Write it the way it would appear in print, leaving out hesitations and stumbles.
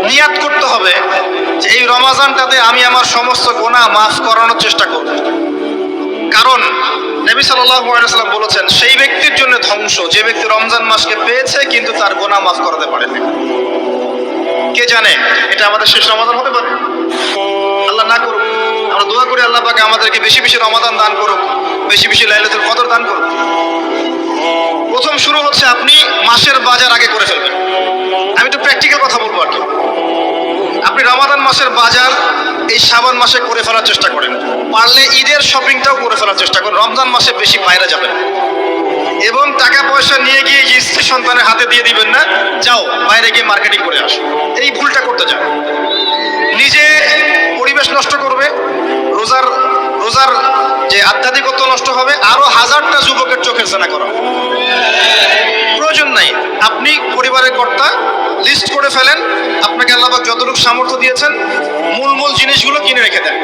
নিয়াত করতে হবে যে এই রমাজানটাতে আমি আমার সমস্ত গুনাহ মাফ করানোর চেষ্টা করব। কারণ নবী সাল্লাল্লাহু আলাইহি ওয়াসাল্লাম বলেছেন, সেই ব্যক্তির জন্য ধ্বংস যে ব্যক্তি রমজান মাসকে পেয়েছে কিন্তু তার গুনাহ মাফ করাতে পারেনি। কে জানে এটা আমাদের শেষ রমাদান হতে পারে? আল্লাহ না করুক। আমরা দোয়া করি আল্লাহ পাক আমাদেরকে বেশি বেশি রমাদান দান করুক, বেশি বেশি লাইলাতুল কদর দান করুক। প্রথম শুরু হচ্ছে আপনি মাসের বাজার আগে করে ফেলবেন। আমি একটু প্র্যাকটিক্যাল কথা বলবো আর কি। আপনি রমাদান মাসের বাজার এই শাবান মাসে করে ফেলার চেষ্টা করেন, পারলে ঈদের শপিংটাও করে ফেলার চেষ্টা করেন। রমজান মাসে বেশি বাইরে যাবেন এবং টাকা পয়সা নিয়ে গিয়ে স্ত্রী সন্তানের হাতে দিয়ে দিবেন না, যাও বাইরে গিয়ে মার্কেটিং করে আসো। এই ভুলটা করতে যান, নিজে পরিবেশ নষ্ট করবে, রোজার রোজার যে আধ্যাত্মিকত্ব নষ্ট হবে, আরো হাজারটা যুবকের চোখের জেনা করা। প্রয়োজন নাই। আপনি পরিবারের কর্তা, লিস্ট করে ফেলেন, আপনাকে আল্লাহ পাক যতটুকু সামর্থ্য দিয়েছেন মূল মূল জিনিসগুলো কিনে রেখে দেন।